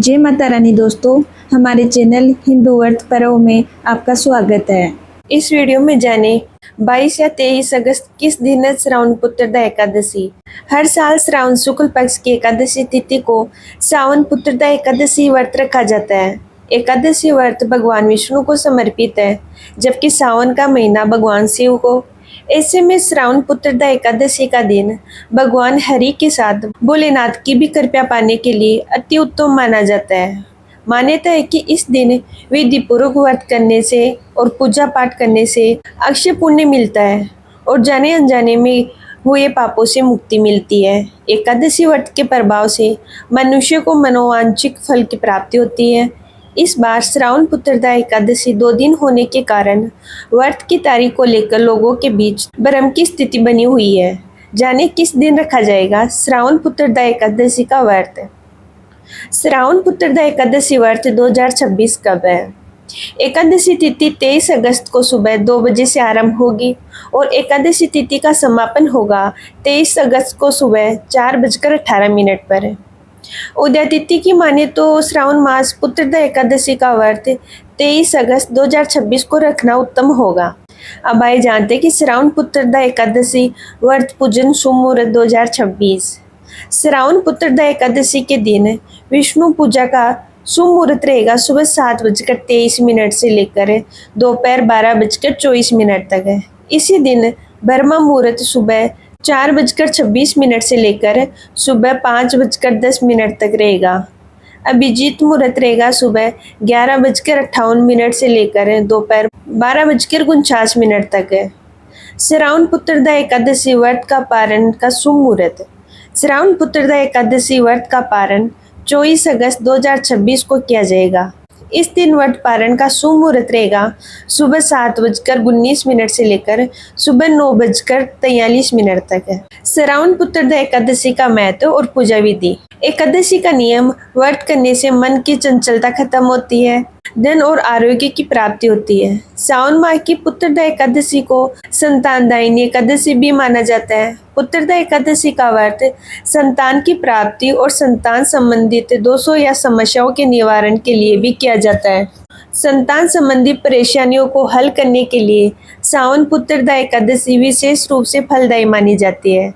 जय माता रानी दोस्तों, हमारे चैनल हिंदू व्रत पर्व में आपका स्वागत है। इस वीडियो में जाने 22 या 23 अगस्त किस दिन है श्रावण पुत्रदा एकादशी। हर साल श्रावण शुक्ल पक्ष की एकादशी तिथि को श्रावण पुत्रदा एकादशी व्रत रखा जाता है। एकादशी व्रत भगवान विष्णु को समर्पित है, जबकि सावन का महीना भगवान शिव को। ऐसे में श्रावण पुत्रदा एकादशी का दिन भगवान हरि के साथ भोलेनाथ की भी कृपा पाने के लिए अति उत्तम माना जाता है। मान्यता है कि इस दिन विधि पूर्वक व्रत करने से और पूजा पाठ करने से अक्षय पुण्य मिलता है और जाने अनजाने में हुए पापों से मुक्ति मिलती है। एकादशी व्रत के प्रभाव से मनुष्य को मनोवांछित फल की प्राप्ति होती है। इस बार श्रावण पुत्रदा एकादशी 2 दिन होने के कारण व्रत की तारीख को लेकर लोगों के बीच भ्रम की स्थिति बनी हुई है। जाने किस दिन रखा जाएगा श्रावण पुत्रदा एकादशी का व्रत। श्रावण पुत्रदा एकादशी व्रत 2026 कब है? एकादशी तिथि 23 अगस्त को सुबह 2 बजे से आरंभ होगी और एकादशी तिथि का समापन होगा 23 अगस्त को सुबह 4:18 पर। उदय तिथि की माने तो श्रावण मास पुत्रदा एकादशी का व्रत 23 अगस्त 2026 को रखना उत्तम होगा। अब आइए जानते कि श्रावण पुत्रदा एकादशी व्रत पूजन शुभ मुहूर्त 2026। श्रावण पुत्रदा एकादशी के दिन विष्णु पूजा का शुभ मुहूर्त रहेगा सुबह 7:23 से लेकर दोपहर 12:24 तक है। इसी दिन ब्रह्म मुहूर्त सुबह 4:26 से लेकर सुबह 5:10 तक रहेगा। अभिजीत मुहूर्त रहेगा सुबह 11:58 से लेकर दोपहर 12:49 तक है। श्रावण पुत्रदा एकादशी व्रत का पारण का शुभ मुहूर्त। श्रावण पुत्रदा एकादशी व्रत का पारण 24 अगस्त 2026 को किया जाएगा। इस दिन व्रत पारण का शुभ मुहूर्त रहेगा सुबह 7:19 से लेकर सुबह 9:43 तक है। श्रावण पुत्रदा एकादशी का महत्व और पूजा विधि। एकादशी का नियम, व्रत करने से मन की चंचलता खत्म होती है, धन और आरोग्य की प्राप्ति होती है। सावन माह की पुत्रदा एकादशी को संतानदायिनी एकादशी भी माना जाता है। पुत्रदा एकादशी का व्रत संतान की प्राप्ति और संतान संबंधित दोषों या समस्याओं के निवारण के लिए भी किया जाता है। संतान संबंधी परेशानियों को हल करने के लिए सावन पुत्रदा एकादशी विशेष रूप से फलदायी मानी जाती है।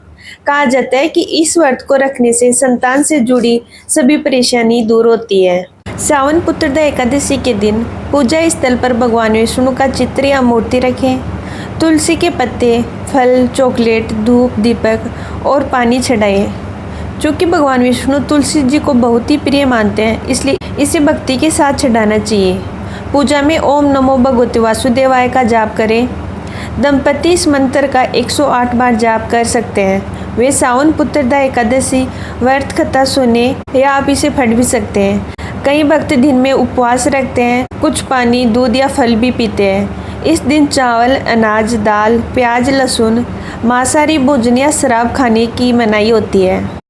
कहा जाता है कि इस व्रत को रखने से संतान से जुड़ी सभी परेशानी दूर होती है। सावन पुत्रदा एकादशी के दिन पूजा स्थल पर भगवान विष्णु का चित्र या मूर्ति रखें। तुलसी के पत्ते, फल, चॉकलेट, धूप, दीपक और पानी चढ़ाएं। चूँकि भगवान विष्णु तुलसी जी को बहुत ही प्रिय मानते हैं, इसलिए इसे भक्ति के साथ चढ़ाना चाहिए। पूजा में ओम नमो भगवते वासुदेवाय का जाप करें। दंपति इस मंत्र का 108 बार जाप कर सकते हैं। वे सावन पुत्रदा एकादशी व्रत कथा सुने या आप इसे पढ़ भी सकते हैं। कई भक्त दिन में उपवास रखते हैं, कुछ पानी, दूध या फल भी पीते हैं। इस दिन चावल, अनाज, दाल, प्याज, लहसुन, मांसाहारी भोजन या शराब खाने की मनाही होती है।